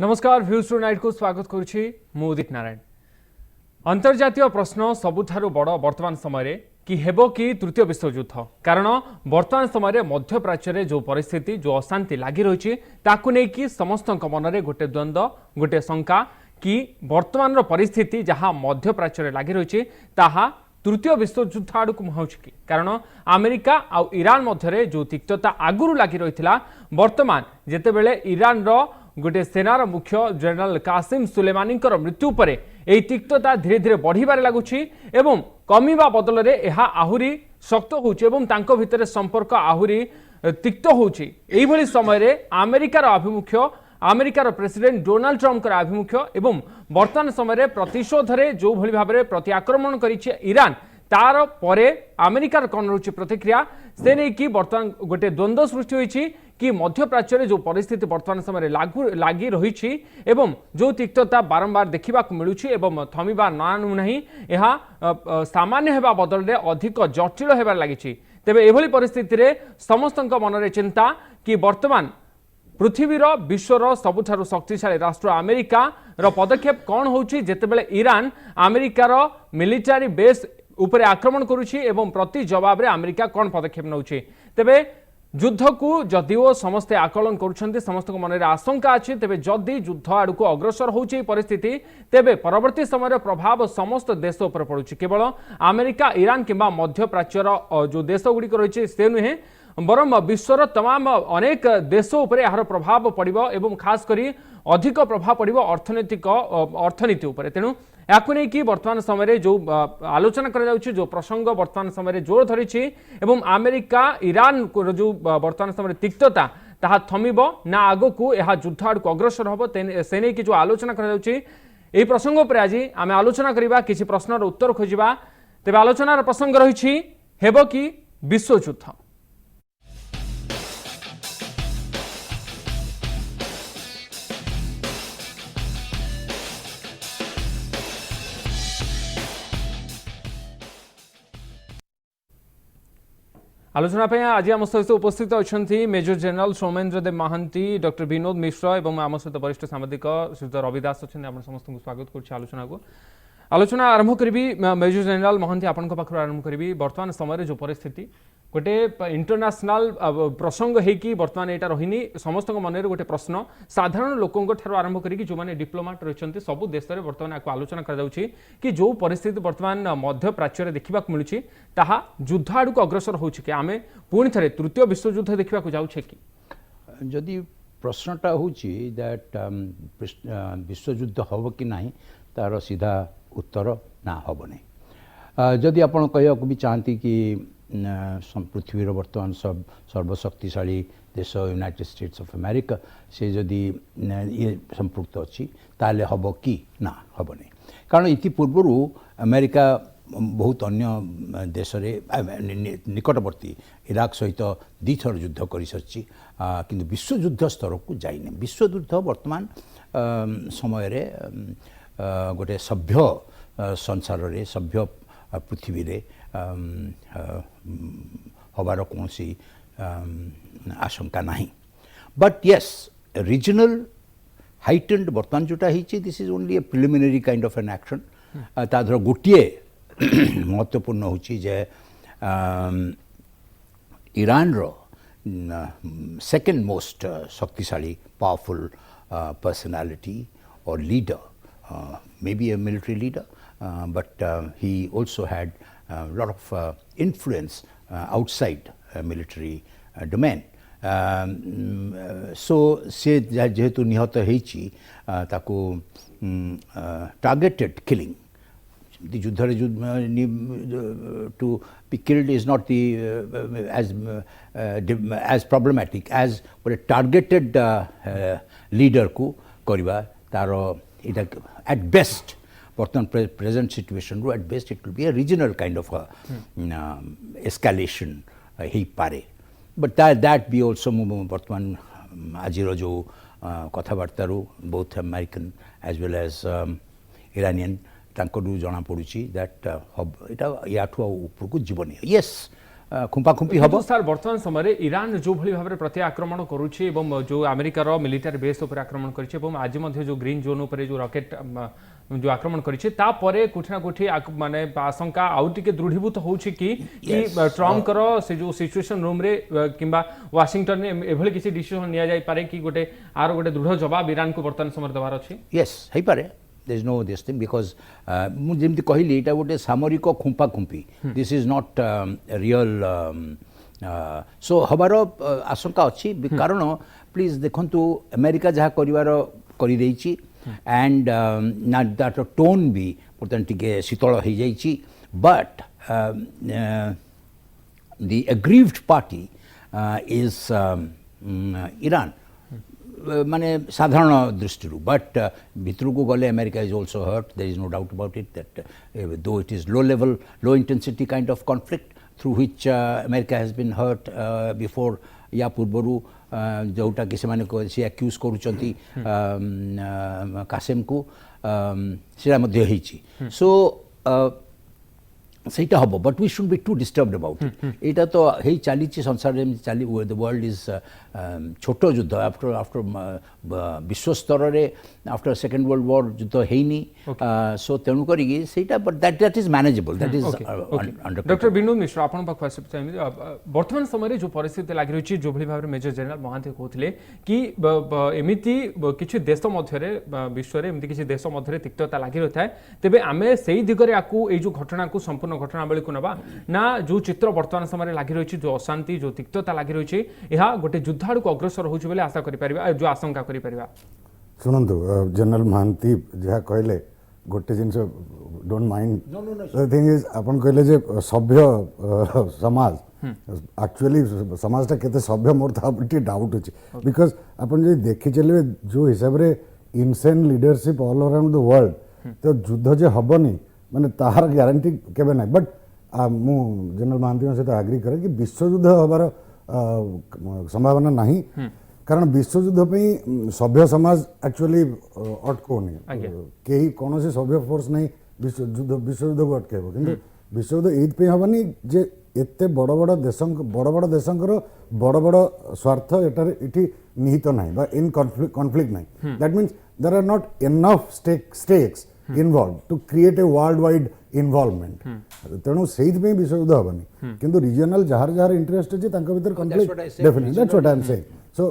नमस्कार views to night को स्वागत करुछि मु उदित नारायण। अंतर्जातीय प्रश्न सबुठारु बड़ वर्तमान समय कि हेबो कि तृतीय विश्वयुद्ध कारण वर्तमान समय मध्य प्राच्य रे जो परिस्थिति जो अशांति लागि रही ताकू नै कि समस्त मन में गोटे द्वंद्व गोटे शंका कि वर्तमान रो परिस्थिति जहाँ मध्य प्राच्य रे लागि रही ताहा तृतीय विश्वयुद्ध आड़ को मुहाउछि कि कारण अमेरिका आ ईरान मध्य जो तिक्तता आगुरु लागि रही वर्तमान जेतेबेले ईरान रो गोटे सेनार मुख्य जनरल कासिम सुलेमानी मृत्यु पर यह तिक्तता धीरे धीरे बढ़िबार लगुच एवं कमिबा बदल में यह आहुरी शक्त होता भितर संपर्क आहुरी तिक्त होभली समय अमेरिकार आभिमुख्य अमेरिकार प्रेसिडेंट डोनाल्ड ट्रंप आभिमुख्य एवं वर्तमान समय प्रतिशोध में जो भली भाव में प्रति आक्रमण करिछि ईरान तार परे अमेरिकार कौन रोचे प्रतिक्रिया से नहीं कि वर्तमान गोटे द्वंद्व सृष्टि होइछि कि मध्य प्राच्य रे जो परिस्थिति वर्तमान समय लगी रही एवं जो तिक्तता बारंबार देखा मिलूँ एवं थमिबा नानु नहीं यह सामान्य हेबा बदल में अधिक जटिल हेबार लगी तेबे एभली परिस्थिति रे समस्त मन में चिंता कि वर्तमान पृथ्वीर विश्वर सबुठारु शक्तिशाली राष्ट्र अमेरिका रो पदक्षेप कौन होउछि जेतेबेले ईरान अमेरिकार मिलिटारी बेस उपरे आक्रमण करुछि एवं प्रति जवाब रे अमेरिका कौन पदक्षेप नउछि तेबे युद्ध को जदिओ समस्ते आकलन करुछन्ति समस्त मन में आशंका अच्छी तेबे जदि युद्ध आड़ को अग्रसर होउछि परिस्थिति तेबे परवर्ती समय प्रभाव समस्त देश उपर पड़ुछि केवल अमेरिका ईरान किंबा मध्य प्राच्यर जो देश गुड़िक रही से नुहे बरम विश्वर तमाम अनेक देश उपर यार प्रभाव पड़िबो एवं खास करी अधिक प्रभाव पड़िबो अर्थनीति उपर तेणु याकु नहीं कि वर्तमान समय जो आलोचना करा जो प्रसंग वर्तमान समय जोर धरी एवं अमेरिका ईरान जो वर्तमान समय तिक्तता ताहा थमिबो ना आगो को यह युद्ध आड़ को अग्रसर हम से नहीं कि जो आलोचना करा प्रसंग पर आज आम आलोचना करबा किसी प्रश्नर उत्तर खोजिबा तेबे आलोचनार प्रसंग रही हेबो कि विश्वयुद्ध। आलोचना आज आम सहित उपस्थित अच्छा मेजर जनरल सौमेन्द्र देव महांती डॉक्टर विनोद मिश्र और आम सहित वरिष्ठ सांबादिक श्रीयुत रवि दास अच्छा आप समस्त को स्वागत कर आलोचना आरंभ करी मेजर जनरल महांती आपण पाखर आरंभ करी वर्तमान समय जो परिस्थिति गोटे इंटरनेशनल प्रसंग है बर्तमान यहाँ रही समस्त मन में गोटे प्रश्न साधारण लोकों ठार आरंभ करी जो मैंने डिप्लोमाट रही सब देश में बर्तमान आपको आलोचना कि जो परिस्थिति बर्तमान मध्य प्राच्य देखा मिलूँ ताहा युद्ध आड़ को अग्रसर हो आम पुणी थे तृतीय विश्वयुद्ध देखा जाऊे कि जदि प्रश्नटा हूँ दैट विश्वयुद्ध हम कि ना तार सीधा उत्तर ना हम नहीं जदि आप कहूँ भी चाहती कि पृथ्वीर वर्तमान सर्वशक्तिशाली देश यूनाइटेड स्टेट्स ऑफ अमेरिका से जदि ये संपृक्त अच्छी ताले हम कि ना हम नहीं कारण इति पूर्व अमेरिका बहुत अन्य देश निकटवर्ती इराक सहित दुईथर युद्ध कर सारी किंतु विश्वयुद्ध स्तर को जाइने विश्वयुद्ध वर्तमान समय रे गोटे सभ्य संसार रे सभ्य पृथ्वी रे हबार कौन आशंका नहीं बट यस रीजनल हाइटेंड बर्तमान जोटा this is only a preliminary kind of an action तादर गोटे महत्वपूर्ण होची जे ईरान रो सेकेंड मोस्ट शक्तिशाली पावरफुल पर्सनालिटी और leader may be a military leader but he also had a lot of influence outside military domain. So से जेहेतु निहत होइछि ताकू targeted killing the युद्ध to be killed is not the as problematic as a targeted leader को करबा तारो at best present situation at best it will be a regional kind of escalation he pare but that be also वर्तमान आजिर जो कथबार्ता both American as well as Iranian तांकरू जना पड़ुची that इटा याठू ऊपर को जीवनी yes खुंपाखुंपी हम सर वर्तमान समय ईरान जो भली भाव प्रति आक्रमण करुच्ची एवं जो अमेरिकार मिलिटारी बेस उपर आक्रमण करिछि एवं आज मध्य जो ग्रीन जोन उपर जो रॉकेट जो आक्रमण करिछि ता परे कुछ ना कुछ माने आशंका आउ टिके दृढ़ीभूत होउछि कि ट्रम्प करो से जो सिचुएशन रूम रे किंबा वाशिंगटन ने एभली किसी डिसीजन निया जाय पारे कि गोटे आर गोटे दृढ़ जवाब ईरान को वर्तमान समय देवार अछि यस हे पारे there is no this thing because मु जेमति कहली एटा गोटे सामरिक खुंपा खुंपी this is not real so हबार आशंका अछि कारण प्लीज देखंतु अमेरिका जहा करिवार करि देछि and that tone भी पुरतन टिके शीतल हो जाइछि but the aggrieved party is Iran माने साधारण दृष्टि बट भितर को गले America is also hurt there is no doubt about it that though it is low level low intensity kind of conflict through which America has been hurt before या पूर्वरु जोटा कि से सी एक्यूज करूचंती कासेम को सेरा मध्य हेची सो सेटा हबो but we should be too disturbed about it एटा तो हे चली संसार में चली द वर्ल्ड इज छोट युद्ध आफ्टर विश्व स्तर रे आफ्टर सेकंड वर्ल्ड वॉर युद्ध हेनी सो तेणु करी सेटा but that is manageable that is under doctor Vinod Mishra आपण पाख आसी चाहिए वर्तमान समय जो परिस्थिति लागि रही जो भली भाव मेजर जनरल महांती कहथिले कि एमिति किछि देश मध्यरे विश्व रे एमिति किछि देश मध्यरे तिक्तता लागि रहथाय तबे आमे सेही दिगरे आकू ए जो घटना को संपूर्ण घटनावली को नबा ना जो चित्र वर्तमान समय लागि रही जो अशांति जो तिक्तता लागि रही यह गोटे युद्धाड़ को अग्रसर होउछ बोले आशा करि परिबा जो आशंका करि परिबा सुनंतु जनरल महांती जहाँ कहले गोटे जिनस don't mind the thing is अपन कहले जे सभ्य समाज एक्चुअली समाजटा केते सभ्य मोर था डाउट अछि बिकॉज अपन जे देखि चले जो हिसाब रे insane leadership all around the world तो युद्ध जे हबनी माने ताहार ग्यारंटी केबे नै बट मु जनरल महांती से एग्री करे कि विश्व युद्ध हबार संभावना नहीं कारण विश्व युद्ध पे सभ्य समाज एक्चुअली अटकोनी कहीं कौन से सभ्य फोर्स नहीं विश्व युद्ध को अटकेब कि विश्व युद्ध एइथपे हबनी जे एते बड़ बड़ देशंकर बड़ बड़ स्वार्थ एटी निहित नहीं बा इन कॉन्फ्लिक्ट नहीं that means there are not enough stakes involve to create a worldwide involvement तेणु से विश्व युद्ध हबनी किंतु रीजनल जार जार इंटरेस्ट अछि तांका भीतर conflict definitely that's what I am saying so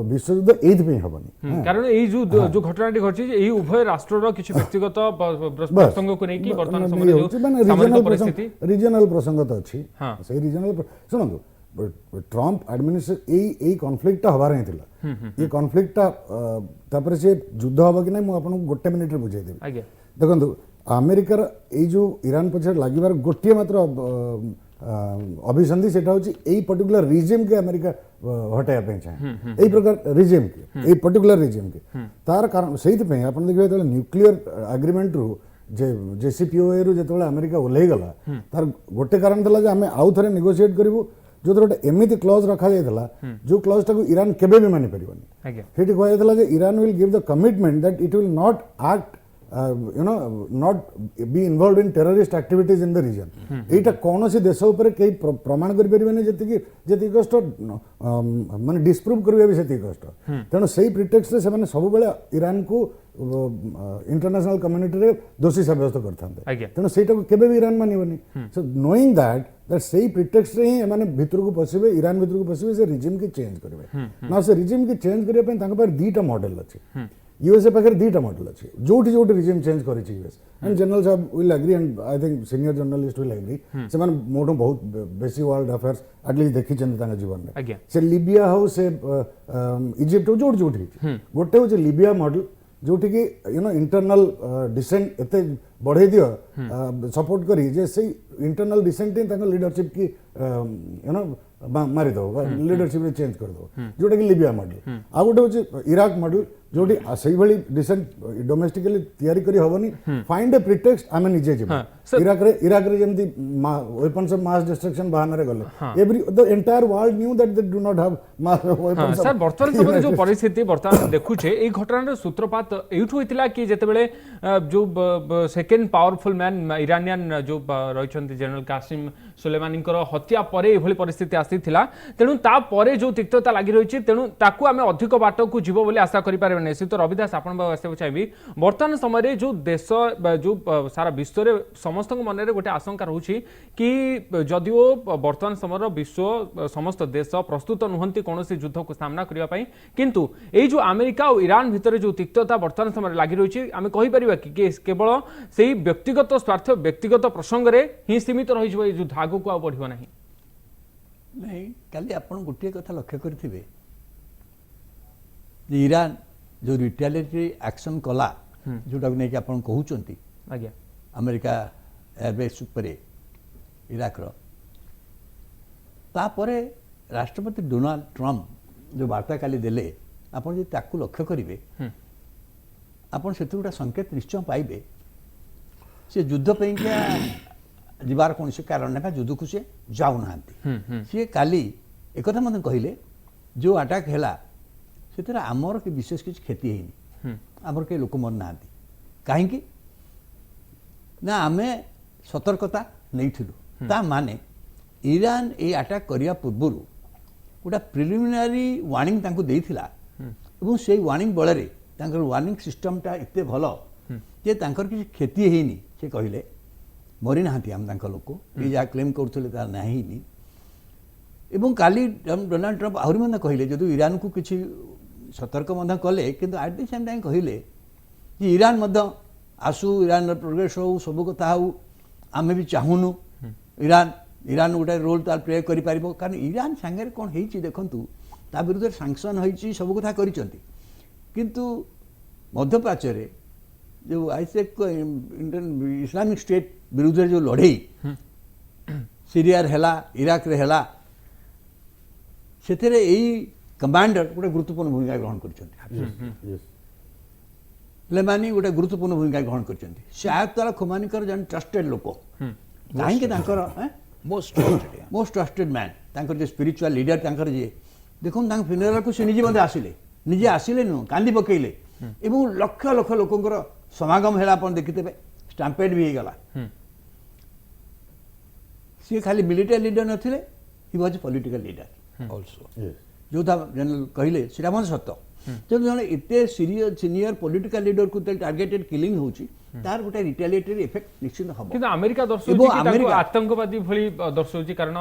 विश्व युद्ध एइथपे हबनी कारण एई जो घटनाटी घटछि एई उभय राष्ट्रर किछि व्यक्तिगत प्रसंग को नै कि वर्तमान समय जो सामाजिक परिस्थिति रीजनल प्रसंग तो अछि से रीजनल सुनंतु ट्रम्प एडमिनिस्ट्रेशन एई कॉन्फ्लिक्ट हबार ही थिला ये कॉन्फ्लिक्ट तापर से युद्ध हबो कि नै मु आपन गोटे मिनिट रे बुझाई देबी आज्ञा देखंतु अमेरिकार एई जो ईरान पछे लागिबार गोटे मात्र अभिसंधि सेटा होची एई पर्टिकुलर रिजिम के अमेरिका हटाया पे चाहे एई प्रकार रिजिम के एई पर्टिकुलर रिजिम के तार कारण सेहित पे आपन देखबे त न्यूक्लियर एग्रीमेंट रु जे जेसीपीओए रु जेतबेला अमेरिका ओल्हेई गला तार गोटे कारण थला जे हमें आउ थरे नेगोशिएट करिवु जो गोटे एमिति क्लॉज रखा जायतला जो क्लॉज टाको ईरान केबे भी मानि परिबनी आज्ञा सेठी कहया जायतला जे Iran will give the commitment that it will not act not be involved in terrorist activities in the region. एटा कौन सी देश ऊपर कई प्रमाण करि परिबे नै जति कष्ट माने डिस्प्रूव करबे भी सेति कष्ट तेणु सेही प्रिटेक्स्ट रे से माने सब बेले ईरान को इंटरनेशनल कम्युनिटी रे दोषी साब्यस्त करथांते तेणु सेटा को केबे भी ईरान मानिबनी सो नोइंग दैट सेही प्रिटेक्स्ट रे ही माने भितर को पसिबे ईरान भितर को पसिबे से रिजिम की चेंज करबे ना से रिजिम की चेंज करिया पे तांका पर दीटा मॉडल अछि यूएसए पाखे दीटा मॉडल अच्छे जोटी जोटी रिजिम चेंज कर यूएस एंड जनरल साहब will agree and I think senior journalist will agree से माने मोटो बहुत बेसी वर्ल्ड अफेयर्स एटलीस्ट देखि चंद तांगा जीवन में से लिबिया हो से इजिप्ट हो जोटी जोटी गोटे हो लिबिया मॉडल जोटी की इंटरनल डिसेंट एते बढ़े दियो सपोर्ट करी जे से इंटरनल डिसेंट तांगा लीडरशिप की मारिदेव लीडरशिप चेंज करदेव जोटा कि लिबिया मॉडल आ गोटे हूँ इराक मॉडल जोटी से डिसेंट डोमेस्टिकली तैयारी करी हबनी फाइंड ए प्रिटेक्स्ट आमे निजे जीव इराक रे जेमती वेपन्स ऑफ मास डिस्ट्रक्शन बहाना रे गले every the entire world knew that they do not have mass weapons sir वर्तमान समय जो परिस्थिति वर्तमान देखुछे ए घटनार सूत्रपात एठु होइतिला कि जेतेबेले जो सेकेंड पावरफुल मैन इरानियन जो रहिछन्ति जनरल कासिम सुलेमानी हत्या पर एभली परिस्थिति आसीथिला तेणु ता परे जो तिक्तता लागि रहिछि तेणु ताकू आमे अधिक बाट को जीव बोली आशा करि पारे नै से तो रविदास आपण आसे चाहिए वर्तमान समय जो देश जो सारा विश्व रे समस्त मन रे गोटे आशंका रहउछि कि जदिओ वर्तमान समय विश्व समस्त देश प्रस्तुत नुहंती कोनोसी युद्ध को सामना करिया पई किंतु ए जो अमेरिका और ईरान भितर जो तिक्तता वर्तमान समय लागि रहिछि आमे कहि परिबा कि केवल सेही व्यक्तिगत स्वार्थ व्यक्तिगत प्रसंग रे ही सीमित रहि जबो युद्ध आगु को बढ़िबो नाही नहीं काली आपण गोटे कथा लक्ष्य करथिबे ईरान जो रिटेलिएटरी एक्शन कला जोटा नहीं कि आपण कहउचंती आज्ञा अमेरिका एयरबेस उपरे इराक रो तापरे राष्ट्रपति डोनाल्ड ट्रम्प जो वार्ता काली देले आपण जे ताकू लक्ष्य करिवे आपण सेतु गोटा संकेत निश्चय पाइबे से युद्ध पे क्या जीवार कौन से कारण ना युद्ध को से जाऊ ना सी काली एक मत कहले जो अटैक हैला से आमर कि विशेष किसी क्षति है आमर के लोक मर ना कहीं ना आमे सतर्कता नहीं थिलु ता माने ईरान ए अटैक करिया पूर्व गोटा प्रिलिमिनारी वार्निंग तांको देइथिला एवं से वार्निंग बଳରେ तांकर वार्निंग सिस्टमटा एते भलो जे तांकर किसी क्षति हेनी से कहले मरी नाहांती हम तांकर लोक ये जा क्लेम करथले ता नाहीनी एवं काली डोनाल्ड ट्रम्प आहुरी मन कहले जदि ईरान को किसी सतर्क मध्य कले किंतु एट द सेम टाइम कहले कि ईरान मध्य आसु ईरान प्रोग्रेस हो सब कथा हो आमे भी चाहूनु ईरान ईरान गोटे रोल तार प्ले करि पारिबो कारण ईरान संगे कोन हेची देखंतु ता विरुद्ध सैंक्शन होईची सब कथा करिसंती किंतु मध्यप्राच्य रे जो आइसेक इस्लामिक स्टेट विरुद्ध जो लड़ई सीरिया रे हैला इराक रे हैला सेतेरे एई कमांडर गोटे गुरुत्वपूर्ण भूमिका ग्रहण करिसंती लेमानी गोटे गुरुत्वपूर्ण भूमिका ग्रहण करछन्ती से आयतला खुमानीकर जन ट्रस्टेड लोक काहे के तांकर मोस्ट ट्रस्टेड मैन तांकर जे स्पिरिचुअल लीडर तांकर जे देखुन तांक फ्यूनरल को से निजे आसिले नु कांदी पकेइले एवं लक्ष लक्ष लोकंकर समागम हेला अपन देखितेबे स्टैम्पेड भी गला सी खाली मिलिटरी लीडर नथिले he was political leader also जो था जनरल कहले सेटा मन सत्य जब जन एते सीनियर पॉलिटिकल लीडर को टारगेटेड किलिंग होची तार गोटे रिटेलिएटरी इफेक्ट निश्चित हबो किंतु अमेरिका दर्शौची कि ताको आतंकवादी भली दर्शौची कारण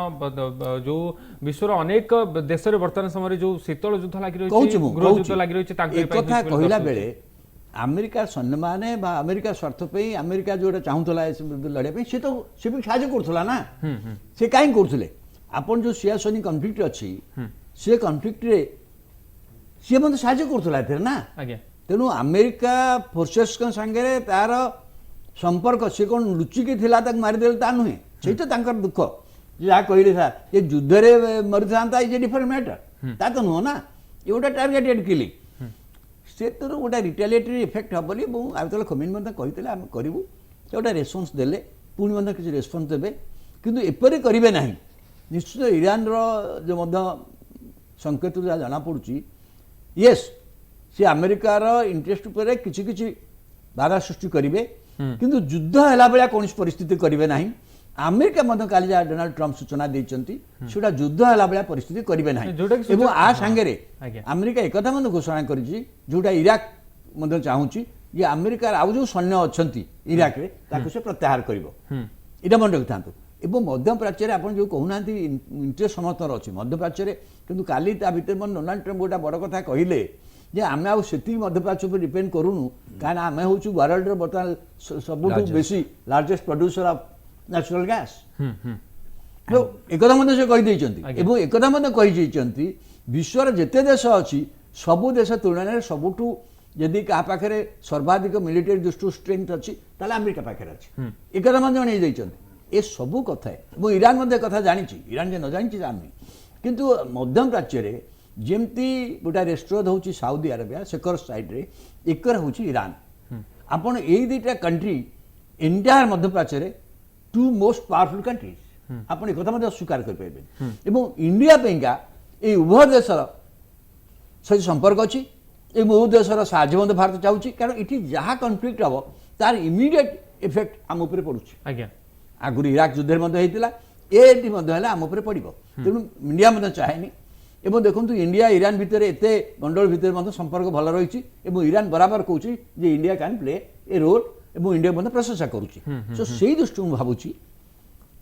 जो विश्वर अनेक देश रे वर्तमान समय जो शीतल युद्ध लागि रहिछि गृह युद्ध लागि रहिछि ताको एक कथा कहिला बेले अमेरिका सैन्य माने बा अमेरिका स्वार्थ पे अमेरिका जोटा चाहुतला लड़े पे से भी साहाय्य करथला ना से काई करथले आपण जो सिया सैनिक कॉन्फ्लिक्ट अछि से कॉन्फ्लिक्ट रे सी मतलब साहाय्य करथला एथे ना आज्ञा तेणु अमेरिका फोर्सेस संगे तार संपर्क सी कौन लुचिकी थिला तक मारिदेले ता नुहे सेटा तांकर दुख जहाँ कहले था ये युद्ध रे मरि था इज ए डिफरेंट मैटर ता तो नुह ना ये गोटे टारगेटेड किलिंग से तो गोटे रिटेलिएटरी इफेक्ट हम बोली आजकल खमीन मतलब कहते आम करूँ से गोटे रेस्पन्स देले पुणी मतलब किसी रेस्पन्स देवे किंतु एपरी करेंगे ना निश्चित ईरान जो मध्य संकेत जहाँ जना पड़ी येस सी अमेरिकार इंटरेस्ट उपर किसी किसी बाधा सृष्टि करेंगे किंतु युद्ध है भाया कौन परिस्थिति करेंगे ना अमेरिका मध्य काली जहाँ डोनाल्ड ट्रम्प सूचना देते सेटा युद्ध है भाया परिस्थिति करेंगे ना आ सांगे अमेरिका एक घोषणा कर जोटा इराक मध्य चाहूँगी ये अमेरिकार आउ जो सैन्य अच्छा इराक रे से प्रत्याहार कर मन रखी था एवं मध्यप्राच्य आप जो कहना इंटरेस्ट समर्थन अच्छी मध्यप्राच्य किंतु काली भितर मन डोनाल्ड ट्रम्प गोटा बड़ कथा कहले जे आमे आउ सेती मध्यप्राच्य पर डिपेंड करूनु कारण आमे होचु वर्ल्ड रो बर्तमान सबुठु बेसी largest producer of natural gas तो एकदा मध्य से कहि दैचंती एवं एकदा मध्य कहि दैचंती विश्वर जेते देश अछि सबु देश तुलना सबुठु यदि का पाखरे सर्वाधिक मिलिटरी दृष्टि स्ट्रेंथ अछि ताले अमेरिका पाखरे अछि एकदा मध्य नै दैचंती ए सबु कथा है वो ईरान मध्य कथा जानी ईरान जे न जानी जानी किंतु मध्य प्राच्य रे जेमती गोटा रेस्टोरेंट होची सऊदी अरेबिया सेकर साइड रे एकर होची ईरान आपण एई दुटा कंट्री इंडिया मध्य प्राच्य रे टू मोस्ट पावरफुल कंट्रीज आपण एक कथा स्वीकार कर पाइबे एवं इंडिया पेंगा ए उभय देशर सहित संपर्क अच्छी ए उभय देशर साहाय्य भारत चाहूँ कारण ये जहाँ कन्फ्लिक्ट हम तार इमिडिएट इफेक्ट आम उपर पड़ुछि आज्ञा आगुरी इराक युद्ध होता ये आम उपर पड़ो तेणु इंडिया चाहेनी एवं देखो इंडिया ईरान भितर एत गंडोल भितर संपर्क भल रही ईरान बराबर कौच जे India can play a role और इंडिया प्रशंसा करुच्ची सो से दृष्टि भावुँ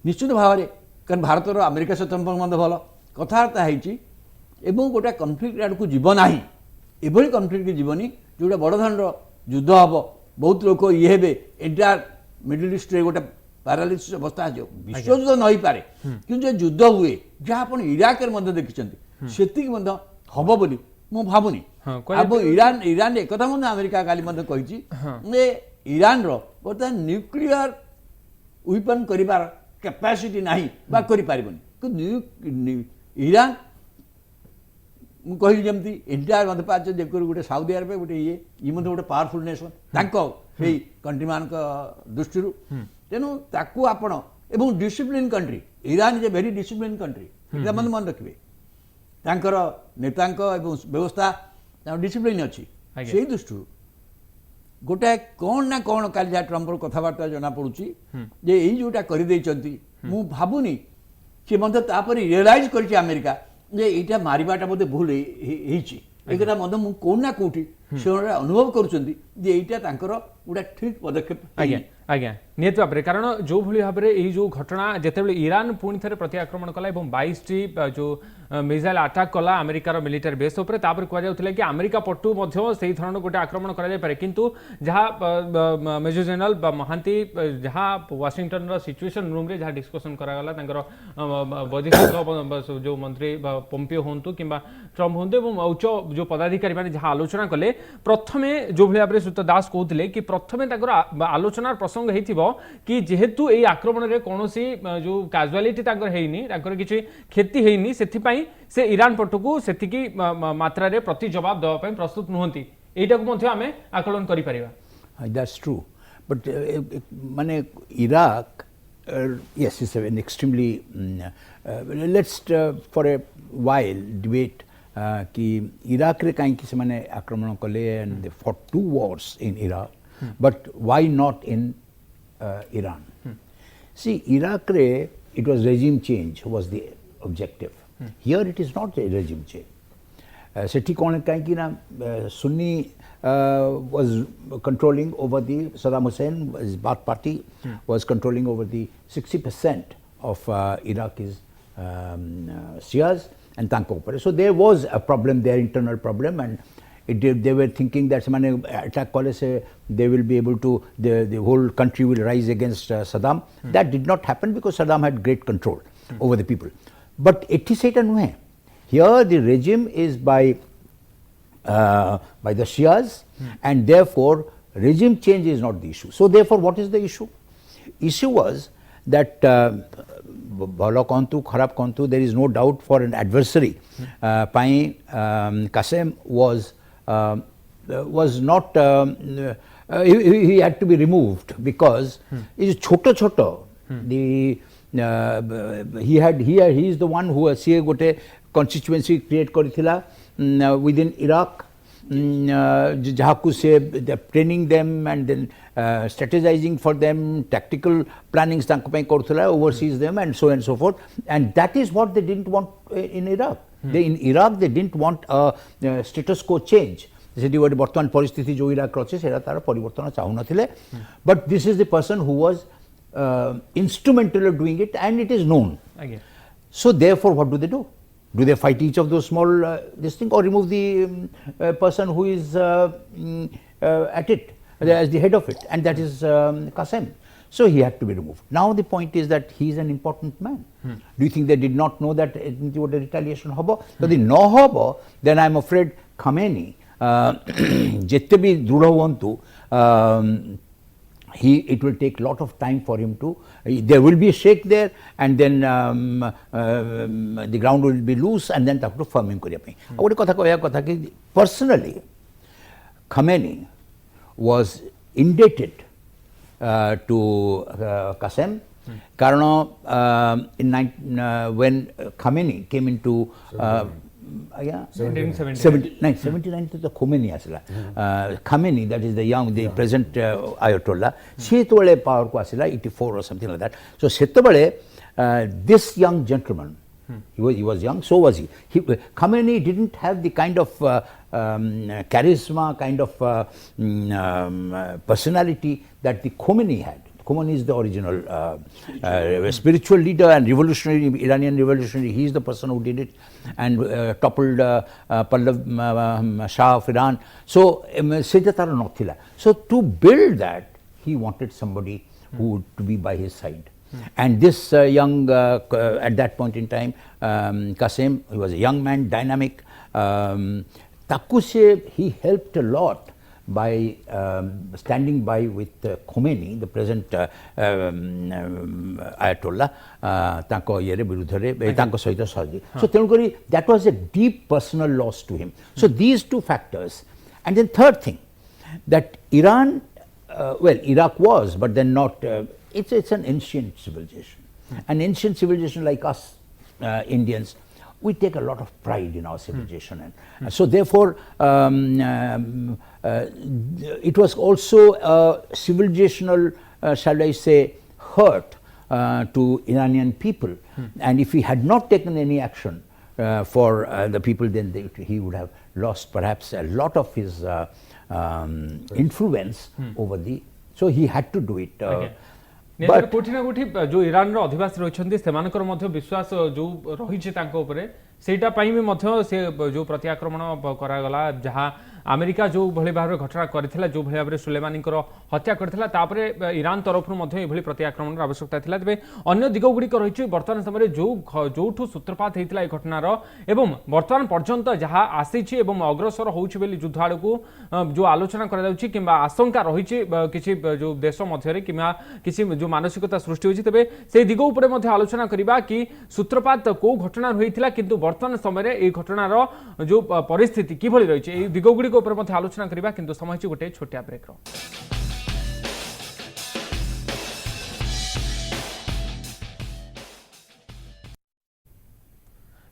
निश्चित भाव में कारण भारतर अमेरिका सहित संपर्क भल कथबार्ता एवं गोटे कन्फ्लिक्ट आड़ को जीव ना एभली कन्फ्लिक्ट जीवनी जोटा बड़ धरण युद्ध हम बहुत लोग ये हे एंटायर मिडिल ईस्ट गोटे पैरालिसिस अवस्था विश्वयुद्ध न हो पारे कि युद्ध हुए जहाँ आप इराक देखी से हम बोली मु भावुनी अब ईरान ईरान एक अमेरिका काली कही ईरान बर्तमान न्यूक्लियर वेपन कर कैपेसिटी नहीं ईरान मु कही जमती एंटायर मध्य प्राच्य गोटे सऊदी अरेबिया गोटे ये गोटे पावरफुल नेशन कंट्री मान दृष्टि तेणु ताकू आपण एवं discipline country Iran is a very discipline country मन रखिए तांकर नेतांक व्यवस्था डिसिप्लिन अच्छी से दृष्टि गोटे कौन ना कौन काली जहाँ ट्रम्पर कथबार्ता जना पड़ुची जे यही जोटा कर मु भावुनी सी तापर रियलाइज कर अमेरिका जे यहाँ मारिबाटा बोधे भूल एकटा मु कौन ना कौटी से अनुभव कर गोटे ठीक पदक्षेप आज्ञा आज्ञा निहत भाव में कारण जो भली भाव में यही जो घटना जितेबाला ईरान पुणी थे प्रति आक्रमण कला 22टी जो मिसाइल अटैक कला अमेरिकार मिलिटारी बेस उपर कहुला कि अमेरिका पटु से धरण गोटे आक्रमण करे किंतु जहाँ मेजर जनरल महांती जहाँ वाशिंगटन सिचुएशन रूम रे जहाँ डिस्कसन करागला वैदेशिक जो मंत्री पोम्पियो हूँ कि ट्रम्प हूँ उच्च जो पदाधिकारी मैंने जहाँ आलोचना कले प्रथमे जो भाव में सुत दास कहते कि प्रथमे आलोचनार प्रसंग होइथिबो कि जेहेतु ए आक्रमण रे कोनोसी जो कैजुअलिटी किसी क्षति हेनी से ईरान पटकू सेतिकी मात्रा रे प्रति जवाब देवा पई प्रस्तुत नुहंती एटा को मध्ये आमे आकलन करि परिबा दैट्स ट्रू बट माने Iraq yes it's an extremely let's for a while debate कि इराक रे काई कि से माने आक्रमण कले and they fought 2 wars in Iraq but why not in Iran see Iraq re it was regime change was the objective here it is not a regime change सेठी कौन कहीं कि ना Sunni was controlling over the Saddam Hussein his Baath party was controlling over the 60% of Iraqis Shias and tanko upare so there was a problem there internal problem and they were thinking that some attack kale se they will be able to the whole country will rise against Saddam that did not happen because Saddam had great control over the people but ethi seita nuhe here the regime is by the Shias and therefore regime change is not the issue so therefore what is the issue was that bhalo kontu kharab kontu there is no doubt for an adversary pai Qasem was not he had to be removed because it is choto the he is the one who see gote constituency create karithila within Iraq jahaku se training them and then strategizing for them tactical plannings tank pai karuthila oversees them and so forth and that is what they didn't want in Iraq in Iraq they didn't want a status quo change सेठी गोटे वर्तमान परिस्थिति जो Iraq अच्छे से तार परिवर्तन चाहू नथिले but this is the person who was instrumental of doing it and it is known so therefore what do they fight each of those small this thing or remove the person who is at it as the head of it and that is Qasem so he had to be removed now the point is that he is an important man do you think they did not know that what retaliation hobo jodi no hobo then I am afraid Khamenei jette bhi druಢ huantu it will take lot of time for him to, there will be a shake there, and then the ground will be loose, and then taku firming kariya pai. Gote katha कहया कथा कि personally Khamenei was indebted to Qasem, karan when Khamenei came into 79 to the Khomeini asila. Khamenei, that is the present Ayatollah, she tole power ko asila 84 or something like that. So setabale this young gentleman, he was young, so was he. Khamenei didn't have the kind of charisma, kind of personality that the Khomeini had. Khomeini is the original spiritual leader and revolutionary, Iranian revolutionary. He is the person who did it and toppled Pahlav Shah of Iran. So, so to build that, he wanted somebody who would to be by his side. And this young, at that point in time, Qasem, he was a young man, dynamic. Takuse, he helped a lot by standing by with Khomeini, the present Ayatollah, tanko yere birudhare tanko sohito sahaji. So tenukari that was a deep personal loss to him. So these two factors, and then third thing, that Iran, well, Iraq was, but then not. It's an ancient civilization, an ancient civilization like us Indians. We take a lot of pride in our civilization, and so therefore it was also a civilizational, shall I say, hurt to Iranian people. And if he had not taken any action for the people, then he would have lost perhaps a lot of his influence over the. So he had to do it. But कोठी ना कोठी जो Iran रो अधिवासी रहिछन्ती सेमानकर मध्य विश्वास जो रहिছে तांको उपरे सेटा पई भी मध्य से जो प्रत्याक्रमण करा गला जहां अमेरिका जो भली भाव घटना करथिला जो भली भाव सुलेमानीकर हत्या करथिला तापरे ईरान तरफ मध्य एभली प्रत्याक्रमण आवश्यकता थिला तबे अन्य दिग गुडी रहिछि वर्तमान समय जोठू सूत्रपात हेतिला ए घटनार एवं वर्तमान पर्यंत जहां आसीछि एवं अग्रसर होउछि बेली युद्ध आडकू जो आलोचना करा जाउछि किबा आशंका रहिछि किछि जो देश मध्यरे किबा किछि जो मानसिकता सृष्टि होइछि तबे से दिग उपरे मध्य आलोचना करिबा कि सूत्रपात को घटना होइतिला किंतु वर्तमान समय ए घटनार जो परिस्थिति किभली रहिछि ए दिग गुडी ऊपर मध्य आलोचना करिबा किंतु समय गोटे छोटिया ब्रेक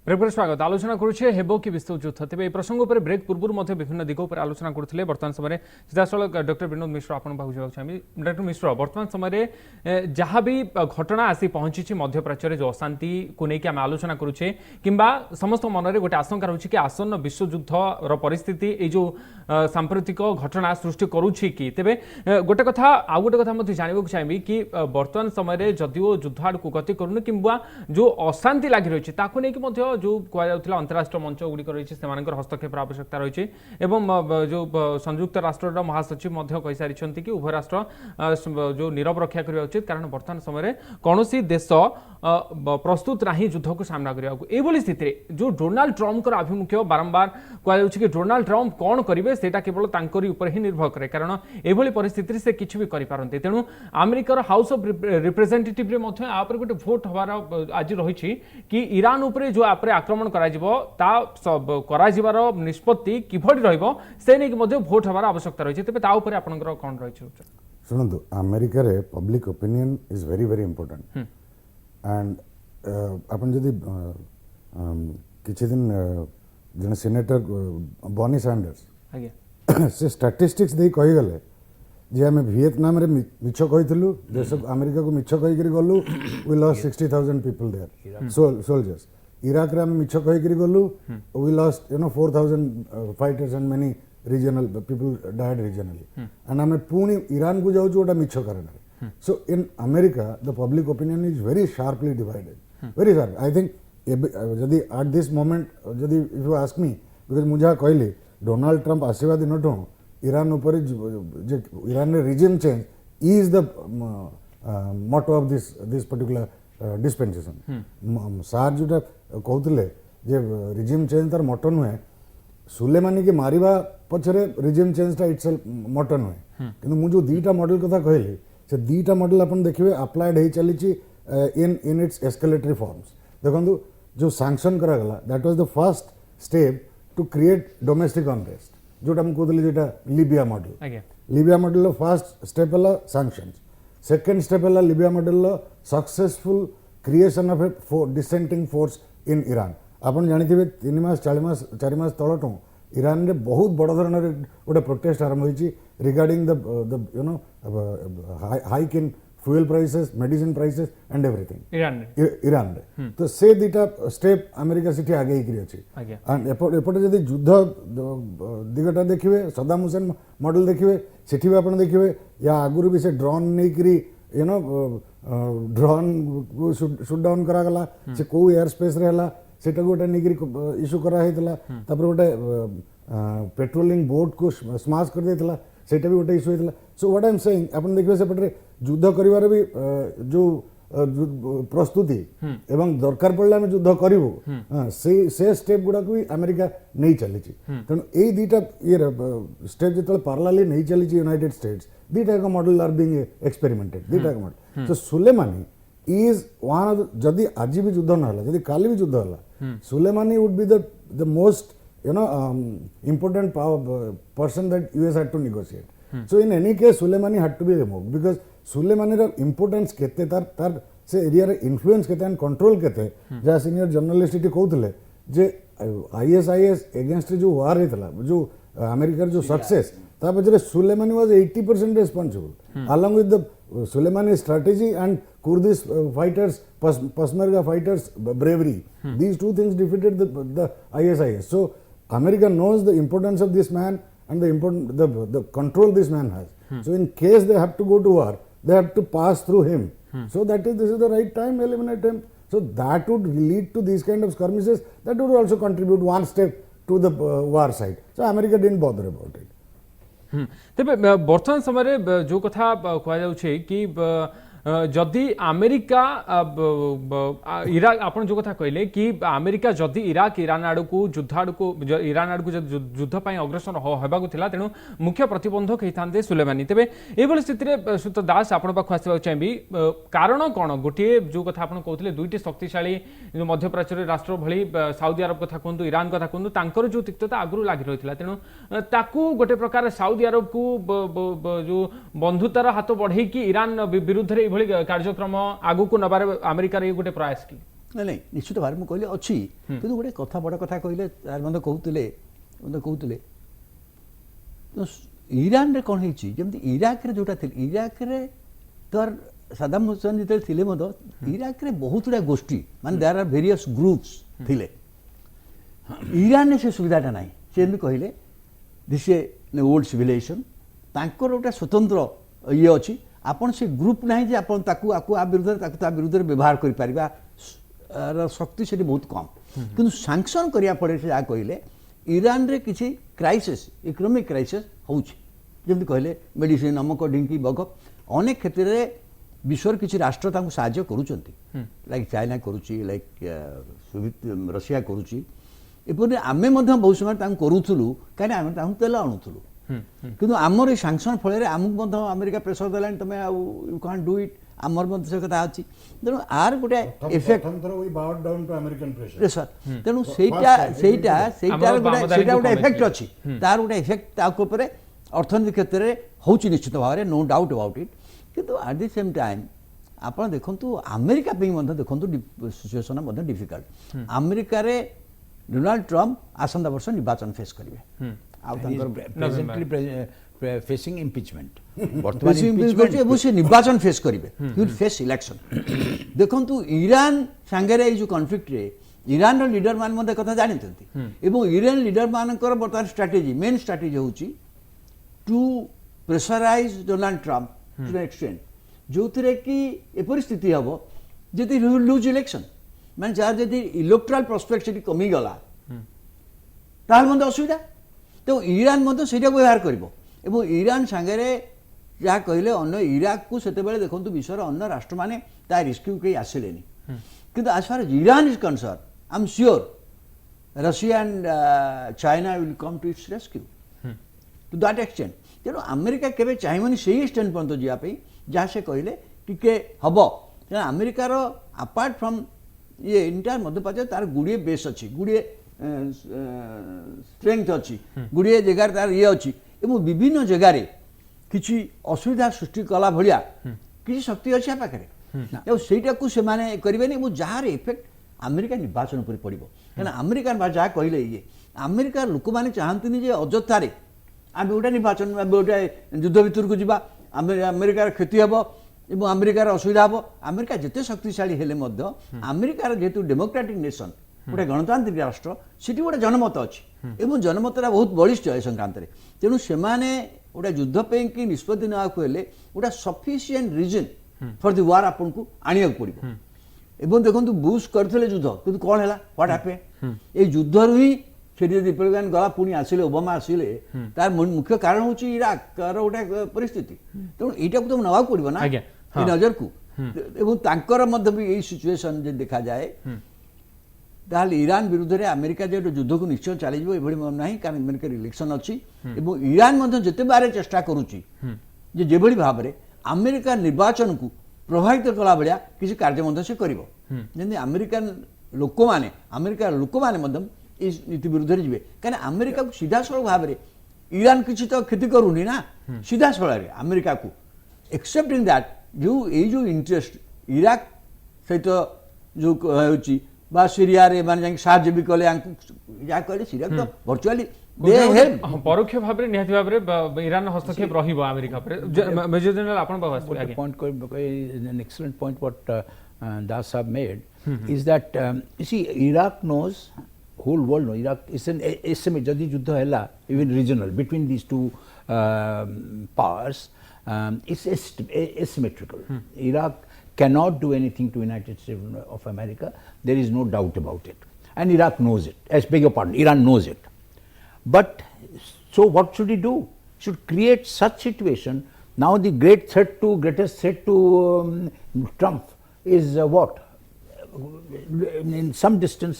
रो ब्रेक स्वागत आलोचना करुचे हेबो कि विश्वयुद्ध तेज प्रसंग पर ब्रेक पूर्व विभिन्न दिग पर आलोचना करते बर्तमान समय सीधासल डॉक्टर विनोद मिश्र आपन पाखु जाऊ चाहिए डॉक्टर मिश्र वर्तमान समय जहाँ भी घटना आसी पहुंची मध्य प्राच्य जो अशांति को लेकिन आम आलोचना करुचे किंबा समस्त मन में गोटे आशंका रही कि आसन्न विश्वयुद्ध परिस्थिति ये जो सांप्रतिक घटना सृष्टि करुच्ची कि तेरे गोटे कथा आउ गोटे कथा जानवा चाहिए कि वर्तमान समय जदिओ युद्ध आड़ को गति करूँ कि जो अशांति लगी रही है जो कहला अंतरराष्ट्रीय मंच गुड़िक रही है हस्तक्षेप आवश्यकता रही है जो संयुक्त राष्ट्र महासचिव कही सारी कि उभय राष्ट्र जो नीरव रक्षा करने उचित कारण बर्तमान समय कौन देश प्रस्तुत ना युद्ध को सामना करने स्थित में जो डोनाल्ड ट्रम्प आभिमुख्य बारंबार कहुच्छे कि डोनाल्ड ट्रम्प कौन करेंगे से केवल ही निर्भर करे कारण ये परिस्थिति से किसी भी करें तेणु अमेरिकार हाउस ऑफ रिप्रेजेंटेटिव गोटे भोट हबार आज रही कि ईरान उपरे जो आपरे आक्रमण करार निष्पत्ति किभली रहिबो से नहीं भोट हबार आवश्यकता रही है तेज आपंकर कौन रही शुणु अमेरिका रे public opinion is very very important and आपन जदि किछि दिन जन सीनेटर बॉनी सैंडर्स से स्टैटिस्टिक्स दे कहि गले जे हमें वियतनाम रे मिछ कहितलु देश अमेरिका को मिछ कहि करी गलु we lost 60,000 people their soldiers Iraq रे हम मिछ कहि करी गलु we lost 4,000 fighters and many regional people died regionally and हमें पुणी ईरान को जाऊ जोटा मिछ करना so in America the public opinion is very sharply divided very sharp I think जदि एट दिस मोमेंट जदि if you ask me because मुझे कहली डोनाल्ड ट्रम्प आसवा दिन ईरान उपर Iran regime change is the motto of this particular dispensation सार जोटा कहते रिजिम चेंज तार मोटो नुहे सुलेमानी की मारिबा पछरे रिजिम चेंज टा इटसेल्फ मोटो नुहे किंतु मु जो दीटा मॉडल कथा कहली से दीटा मॉडल अपन देखिए अप्लाइड हो चली इन इट्स एस्केलेटरी फॉर्म्स देखो जो सैंक्शन करागला that was the first step to create domestic unrest जोटा मुझे कहते जोटा Libya model Libya model first step है सैंक्शंस सेकेंड स्टेप है Libya model successful creation of a dissenting force in Iran आपन जानिथिबे 3 मास 4 मास तळटू ईरान रे बहुत बड़ धरन गोटे प्रोटेस्ट आरंभ होईची regarding the you know hike in fuel prices medicine prices and everything Iran रे तो से दीटा स्टेप अमेरिका सिटी आगे ही अछि एंड एपटे जदी युद्ध दिगटा देखिबे सद्दाम हुसैन मॉडल देखिबे सिटी आपण देखिबे या आगुरु भी से ड्रोन नै करी यू नो ड्रोन को शूट डाउन करा गला से को एयर स्पेस रहला सेटा गोटे नहीं इश्यू करा गोटे पेट्रोलिंग बोट को स्माश कर देता सेटा भी गोटे इश्यू होता so what I am saying अपन देखिए सेपटे युद्ध करिवार भी जो प्रस्तुति एवं दरकार पड़े आम युद्ध करूँ से स्टेप गुड़ा भी अमेरिका नहीं चली तेणु यही दीटा ये स्टेप जो पार्लाली नहीं चली यूनाइटेड स्टेट्स दीटा एक मॉडल आर बीइंग एक्सपेरिमेंटेड दीटा मॉडल तो सुलेमानी इज वन ऑफ जदि आज भी युद्ध ना जदि काली भी युद्ध है Sulemani would be the most you know important person that US had to negotiate so in any case Soleimani had to be removed because Soleimani ର importance केते तार से एरिया रे इन्फ्लुएंस केते एंड कंट्रोल केते जा सीनियर जर्नलिस्ट इटी कहउतले जे ISIS against जो वार हेतला जो अमेरिका जो सक्सेस ता पछरे Soleimani was 80% responsible along with the Soleimani strategy and Kurdish fighters Peshmerga fighters bravery these two things defeated the ISIS so America knows the importance of this man and the control this man has. So in case they have to go to war, they have to pass through him. So this is the right time, eliminate him. So that would lead to these kind of skirmishes. That would also contribute one step to the war side. So America didn't bother about it. तेबे वर्तमान समय जो कथा कह जाउछे कि जदि America Iraq आपन जो कथा कहले कि अमेरिका जदि इराक ईरान आड़ को युद्ध आड़ को ईरान आड़ को युद्ध पाई अग्रसर होबाकु थिला तेणु मुख्य प्रतिबंधक होइथांते सुलेमानी तेबे एभली स्थिति रे सुत दास आपन पाखु आसीबा चाहिबी कारण कोन गोटे जो कथा आपन कहउतले दुईटी शक्तिशाली मध्यप्राच्यर राष्ट्र भली सऊदी अरब कथा कहंतु ईरान कथा कहंतु तांकर जो तिक्तता आगुरु लागि रहितला तेणु ताकू गोटे प्रकार सऊदी अरब को जो बंधुतार हाथ बढ़े कि ईरान विरुद्ध रे भली कार्यक्रम आगु को नबार अमेरिका रे गोटे प्रयास की नहीं निश्चित भाव में कहले अच्छी किंतु गोटे कथा बड़ कथा कहले तार मते कहउतले तो ईरान रे कोन हेची जेमति इराक रे जोटा थिल इराक रे तर सद्दाम हुसैन जिते थिले मतो इराक रे बहुत गुडा गोष्ठी माने देयर आर वेरियस ग्रुप्स थिले ईरान ने से सुविधाटा नाही से भी कहले दिस ए ओल्ड सिविलाइजेशन तांकर गोटे स्वतंत्र ये अच्छी आपण से ग्रुप नहीं जे आपण ताकू आकू आ विरुद्ध ताकू ता विरुद्ध व्यवहार करि परिबा शक्ति से बहुत कम किंतु सैंक्शन करिया पड़े से आ कहले ईरान रे किछि क्राइसिस इकोनॉमिक क्राइसिस होउछि जेमति कहले मेडिसिन नमक ढिंकी बग अनेक क्षेत्र रे विश्वर किछि राष्ट्र ताकू सहायता करूचंती लाइक चाइना करूछि लाइक रशिया करूछि एपरि आमे मध्य बहुत समय ताकू करूथुलु काने आमे ताकू तेल आणुथुलु किंतु आमर ये सैंक्शन फल आमको अमेरिका प्रेसर देलानी तुम यू कैन डू इट आमर से कथा अच्छी तेणु आर गोटे इफेक्ट प्रेसर तेणु गोटे इफेक्ट अच्छी तार गोटे इफेक्ट तापर अर्थनीति क्षेत्र में हो निश्चित भाव में नो डाउट अबाउट इट किंतु एट द सेम टाइम आप देखु अमेरिका देखु सिचुएसन डिफिकल्ट अमेरिका रे डोनाल्ड ट्रम्प आसंता वर्ष निर्वाचन फेस करेंगे फेसिंग इम्पिचमेंट निर्वाचन फेस करेंगे फेस इलेक्शन देखु ईरान सांगे जो कन्फ्लिक्ट रे ईरान लीडर मान कथा जानते ईरान लीडर मान बर्तमान स्ट्राटेजी मेन स्ट्राटेजी हूँ to pressurise Donald Trump to the extent जो थे कि एपरी स्थिति हम जदि लूज इलेक्शन माने जार जदि इलेक्टोरल प्रोस्पेक्ट से कमीगला ताल मत असुविधा तो ईरान मत से व्यवहार कर ईरान सांगे जहाँ कहले अन्य इराक को से देखो विश्वर अन्य राष्ट्र मैंने रेस्क्यू कहीं आसिले किंतु as far as Iran is concern I am sure Russia and China will come to its rescue to that extent तेणु अमेरिका केवे चाहिए से एक्सटेंट पर्यटन जावाई जहाँ से कहले टिके हम तेना अमेरिकार अपार्ट फ्रॉम ये इंटायर मध्यप्राच्य तार गुड़िए बेस अच्छी गुड़िए स्ट्रेंथ अच्छी गुड़िए जगार तार ये अच्छी एवं विभिन्न जगार किसी असुविधा सृष्टि कला भाया किसी शक्ति अच्छी पाखे सेटा को से करेंगे जार इफेक्ट अमेरिका निर्वाचन पर पड़ो कहीं अमेरिका जहाँ कहले ये अमेरिकार लोक मैंने चाहती जे अजथार आम गोटे निर्वाचन गोटे युद्ध भितर को जावा अमेरिकार क्षति हम एवं अमेरिकार असुविधा हम अमेरिका जिते शक्तिशाली हेले अमेरिकार जेहेतु डेमोक्रेटिक नेशन गोटे गणतांत्रिक राष्ट्र सेठी गोटे जनमत अच्छी एवं जनमतटा बहुत बलिष्ठ ए संक्रांत तेणु से गोटे युद्ध कि निष्पत्ति नाकू गोटे सफिसीएंट रिजन फॉर दि वार आपन को आनिया पड़ो एवं देखो बुश करते युद्ध कि कौन है व्हाट हैपेंड ये युद्ध रु ही रिपब्लिकन गला पुणी आसिले ओबामा आसिले तार मुख्य कारण हूँ इराक गोटे परिस्थिति तेणु यहाँ तो नवा पड़ो ना नजर को यही सिचुएशन देखा जाए ताल ईरान विरुद्ध में अमेरिका जो युद्ध को निश्चय चलो ये ना कारण अमेरिका इलेक्शन अच्छी ईरान जिते बारे चेष्टा करुच्ची जो भाव में अमेरिका निर्वाचन को प्रभावित कला भाया किसी कार्य से कर अमेरिकन लोक मैंने अमेरिकार लोक मैंने इस नीति विरुद्ध जी कहीं अमेरिका को सीधा सड़क भाव में ईरान किसी तो क्षति करूनी ना सीधा सड़क अमेरिका को एक्सेप्ट इन दैट जो इंटरेस्ट इराक सहित जो हो सीरिया रे माने साहाय्य भी कले जहाँ कहले सीरिया तो वर्चुअली परोक्ष भाव में निहाती भाव में ईरान हस्तक्षेप रहिबो अमेरिका पर मेजर जनरल आपण बाबा point an excellent point what Das sahab made is that you see Iraq knows whole world no Iraq is an estimate jodi yuddha hela even regional between these two powers it's asymmetrical Iraq cannot do anything to United States of America there is no doubt about it and Iraq knows it as beg your pardon Iran knows it but so what should he do should create such situation now the greatest threat to Trump is what in some distant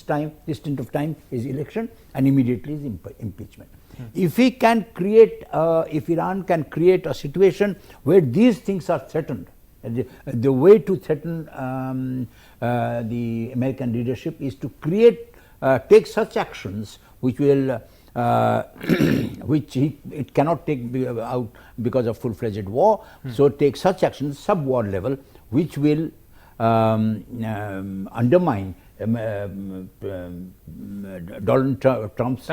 of time is election and immediately is impeachment. If he can create, if Iran can create a situation where these things are threatened, the way to threaten the American leadership is to create, take such actions which will, it cannot take out because of full-fledged war. So take such actions sub-war level which will undermine Donald Trump's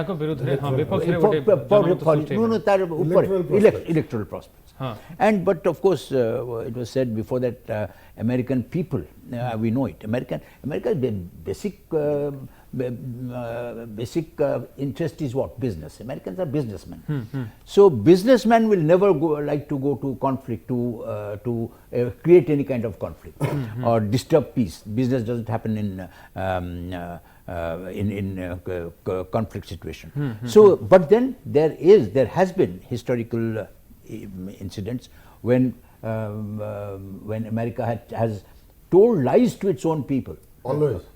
electoral prospects. And but of course it was said before that American people we know it America's basic interest is what business Americans are businessmen so businessmen will never like to go to conflict to create any kind of conflict or disturb peace business doesn't happen in conflict situation so but then there has been historical incidents when America has told lies to its own people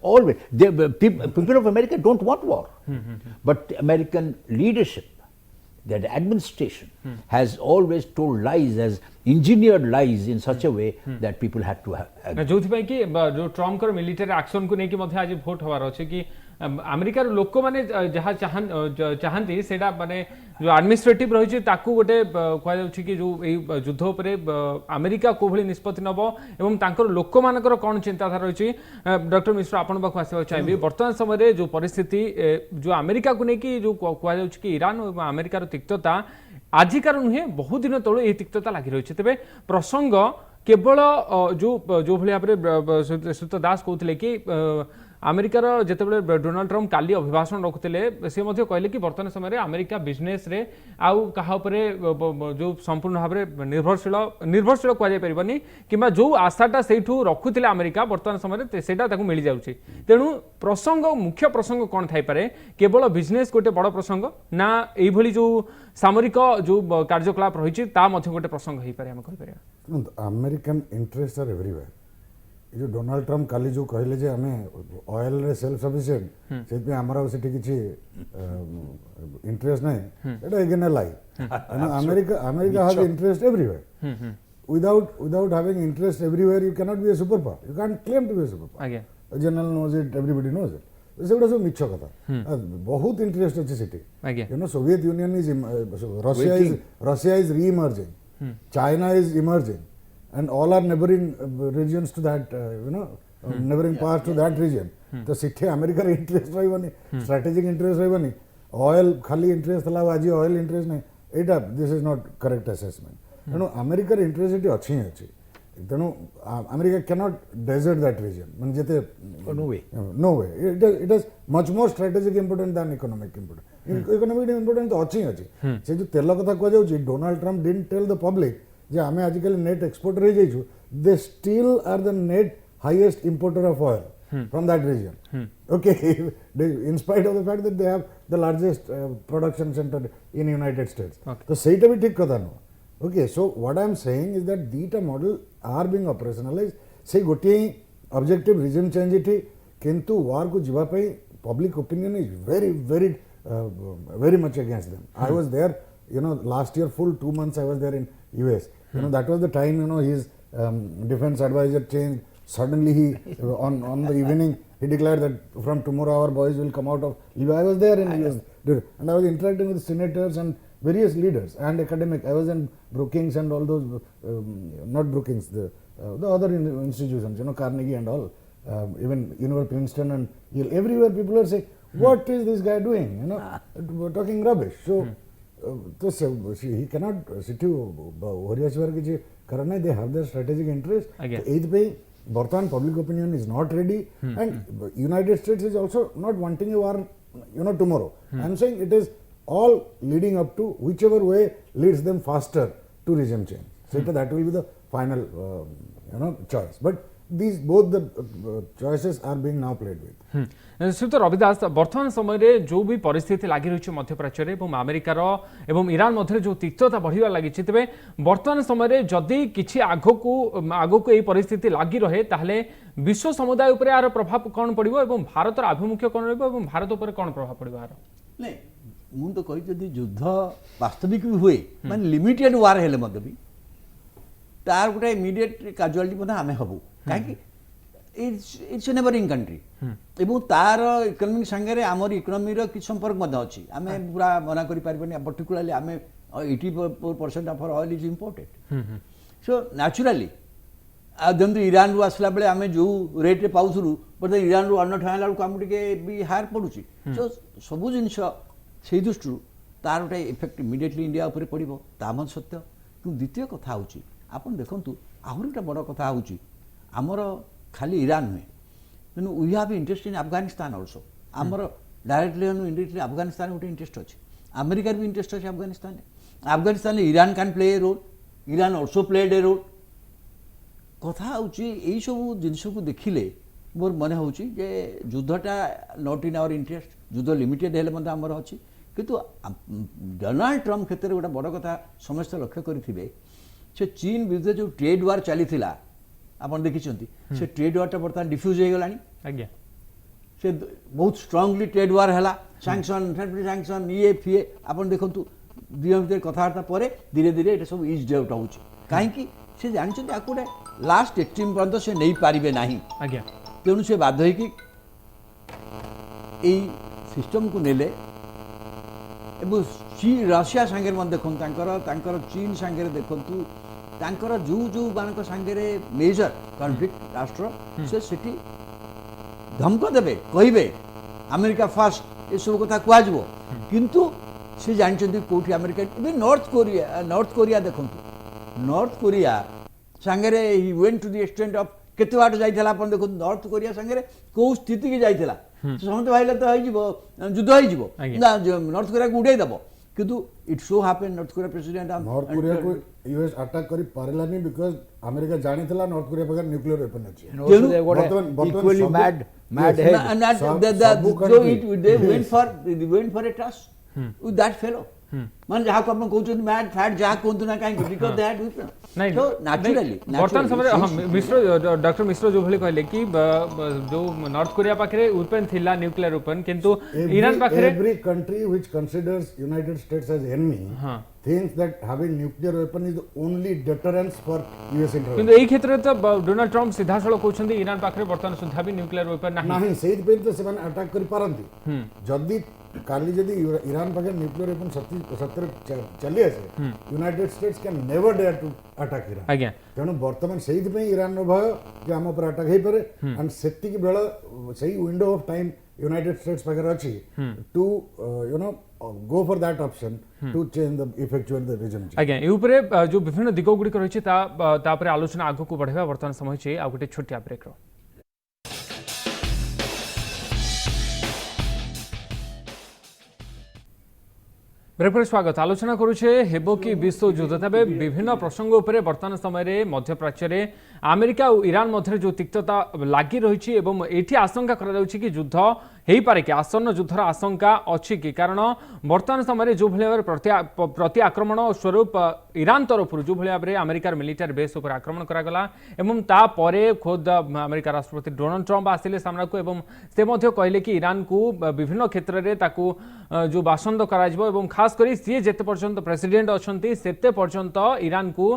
always people of America don't want war but American leadership that administration has always told lies as engineered lies in such a way that people had to have जो कि जो Trump कर military action को लेकिन मध्य आज vote हवार अच्छे कि अमेरिकार लोक मैंने जहाँ चाहती से माने जो एडमिनिस्ट्रेटिव रही गोटे कहुच्छी कि जो युद्ध उपर अमेरिका को भली निष्पत्ति नब एवं तांकर लोक मानकर कौन चिंताधारा रही डॉक्टर मिश्र आपण पाक आसवा चाहिए वर्तमान समय जो परिस्थिति जो अमेरिका को लेकिन जो कहुच्छी कि ईरान और अमेरिकार तिक्तता आजिकार नुहे बहुत दिन तलू यह तिक्तता लगी रही तेज प्रसंग केवल जो भाव में श्रीयुत दास कहते कि अमेरिकार जितेबाला डोनाल्ड ट्रम्प काली अभिभाषण रखुते से कहले कि वर्तमान समय अमेरिका बिजनेस रे आउ कहा जो संपूर्ण भाव में निर्भरशील कहनी कि जो आशाटा से रखुले अमेरिका वर्तमान समय से मिल जाऊँगी तेणु प्रसंग मुख्य प्रसंग कौन थाईपे केवल बिजनेस गोटे बड़ प्रसंग ना ये जो सामरिक जो कार्यकलाप रही गोटे प्रसंग हो पारे कहीपर अमेरिकन इंटरेस्ट आर एवरीवेयर जो डोनाल्ड ट्रम्प काली जो कहले जे आमे ऑयल रे सेल्फ सफिशिएंट सेति पे हमरा सेठी किछि इंटरेस्ट नै एटा again lie America has interest everywhere without having interest everywhere you cannot be a superpower, you can't claim to be a superpower. आगे general knows it, everybody knows it. सेगुड़ा सब मिछ कथा बहुत interest अछि सिटी आगे you know Soviet Union is Russia is re-emerging, China is emerging, and all are neighboring regions to that neighboring parts to that region. तो सिटी America रे interest रहबनी, strategic interest रहबनी, ऑयल खाली इंटरेस्ट थला आज ऑयल इंटरेस्ट नै एटा this is not correct assessment. तेणु अमेरिकार इंटरेस्ट ये अच्छी अच्छी तेणु America cannot desert that region मैंने जेते no way it is much more strategic important than economic important तो अच्छी अच्छी से जो तेल कथा कह जाउची Donald Trump didn't tell the public जे आमे आजिकल नेट एक्सपोर्टर हो जाइछु, they still are the net highest importer of oil from that region. Okay, in spite of the fact that they have the largest production center in United States. तो सेटा भी ठीक कथा no. Okay, so what I am saying is that theta model are being operationalized. से गोटे objective regime change इठी किंतु war को जीवा पे public opinion is very much against them. I was there, last year full 2 months I was there in US. That was the time his defense advisor changed. Suddenly he on the evening he declared that from tomorrow our boys will come out of Libya. I was there in US and I was interacting with senators and various leaders and academic. I was in Brookings and all those not Brookings, the other institutions, Carnegie and all, even University Princeton and Yale. Everywhere people are saying, what is this guy doing, talking rubbish. So he cannot sit they have their strategic interest. Bartan public opinion is not ready, and United States is also not wanting a war, tomorrow. I am saying it is all leading up to whichever way leads them faster to regime change. So that will be the final, choice. But these both the choices are being now played with. श्रीयुत रविदास वर्तमान समय जो भी परिस्थिति लगी रही मध्यप्राच्य और अमेरिकार एवं ईरान मध्य जो तिक्तता बढ़िया लगी तेज वर्तमान समय जदि किसी आगक यही परिस्थिति लगी रहे ताहले विश्व समुदाय उपर यार प्रभाव कौन पड़ो और भारत आभिमुख्य कौन रही भारत उपर कौन प्रभाव पड़ो यार नहीं मुझे तो कही जदि युद्ध वास्तविक भी हुए माने लिमिटेड वार हेले मध्य भी तार गोटे इमिडिएट काजुआलिटी आम हबू कहीं इट्स ए नेबरिंग कंट्री एवं तार इकोनॉमिक संगे आमर इकोनॉमी रो किछ संपर्क अच्छी आम पूरा मना करि पारबनी पर्टिकुलरली आम 84% of oil is imported so naturally जब ईरान रु आसला बेले आम जो रेट पाऊलु बट ईरान रु अन्न ठाणा बेलू आम टे हायर पड़ुची सो सबू जिनस से दृष्टि तार गोटे इफेक्ट इमिडिएटली इंडिया उपर पड़ो तामत सत्य कि द्वितीय कथा हूँ आप देखु आहरी गोटे बड़ कथा हूँ आमर खाली ईरान नुहे तेणु we have interest in Afghanistan also आमर डायरेक्टली इनडायरेक्टली अफगानिस्तान गोटे इंटरेस्ट अच्छी अमेरिकार भी इंटरेस्ट अच्छे Afghanistan Iran can play a role Iran also played a role कथा हूँ यही सब जिनस को देखिले मोर मन हो युद्धटा नॉट इन आवर इंटरेस्ट युद्ध लिमिटेड हेल्ले आमर अच्छी किंतु डोनाल्ड ट्रम्प क्षेत्र में गोटे बड़ कथा समस्त लक्ष्य करेंगे से चीन विरुद्ध जो ट्रेड वार चली आप देखी से ट्रेड वार्टा बर्तमान डिफ्यूज हो गला से बहुत स्ट्रांगली ट्रेड वार है सैंक्शन ये फीए आप देखु दुई भर कथबार्ता पर धीरे धीरे ये सब इज आउट हो कहीं से जानते गोटे लास्ट एक्सट्रीम पर्यटन से नहीं पारे ना तेणु से बाध्य सिस्टम को नेले रशिया सांगे देखो चीन सांगे देखु जो जो मानक सांगे मेजर कन्फ्लिक्ट राष्ट्र से धमक देवे कहे अमेरिका फास्ट ये सब कथा कहु किंतु से जानते कौटी अमेरिका इवन नॉर्थ कोरिया देखो नॉर्थ कोरिया सांगे ही went to the extent of केते बाट जाइला अपन देखो नॉर्थ कोरिया सांगे को स्थिति की जाइला समस्त भाईले तो युद्ध हो नॉर्थ कोरिया को उड़ाई दब किंतु it so happen North Korea president North Korea को यूएस अटैक करी पारलानी बिकॉज़ अमेरिका जानितला नॉर्थ कोरिया पाखर न्यूक्लियर वेपन अछि equally mad head so it they went for a trust with that fellow माने जहाँ को अपन कहउछन मैट फैट जहाँ कहंतु ना काहे बिकॉज़ दे हैड वेपन नहीं तो नेचुरली वर्तमान समय मिश्र डॉक्टर मिश्र जो भली कहले कि जो नॉर्थ कोरिया पाखरे वेपन थिला न्यूक्लियर वेपन किंतु ईरान पाखरे every country which considers United States as enemy thinks that having nuclear weapon is the only deterrence for US intervention. किंतु एही क्षेत्र तो डोनाल्ड ट्रम्प सीधा सळ कहउछन्ती ईरान पाखरे वर्तमान सुद्धा भी न्यूक्लियर वेपन नाही नहीं सेही पे तो सेमान अटैक करि पारंती जदी काली जदी ईरान पाखे न्यूक्लियर वेपन सत्तर चली आसे United States can never dare to attack Iran आज्ञा तेणु बर्तमान से ईरान भय जे आम पर अटैक हो पारे एंड सेतिक बेल सही window of time United States पाखे अच्छी to you know go for that option to change the effectuate the region आज्ञा ए ऊपर जो विभिन्न दिग गुडी रही तापर आलोचना आगो को बढ़ावा वर्तमान समय छे आ गोटे छोटिया ब्रेक रो ब्रेक पर स्वागत आलोचना करुछे हेबो कि विश्व युद्ध तबे विभिन्न प्रसंग उपरे वर्तमान समय मध्यप्राच्य रे अमेरिका और ईरान मध्य जो तिक्तता लागी रही एवं एठी आशंका करा जाउछि कि युद्ध हेई पारे कि आसन्न युद्धर आशंका अछि कि कारण वर्तमान समय जो भली भाव प्रति आक्रमण स्वरूप ईरान तरफ जो भली भाव अमेरिकार मिलिटारी बेस उपर आक्रमण करा गला एवं ता परे खुद अमेरिका राष्ट्रपति डोनाल्ड ट्रम्प आसिले सामना को एवं से मध्य कहले कि ईरान को विभिन्न क्षेत्र में ताकू जो बासंद करा जिवो एवं खास करी सी जेते पर्यंत प्रेसिडेंट अछंती सेते पर्यंत ईरान को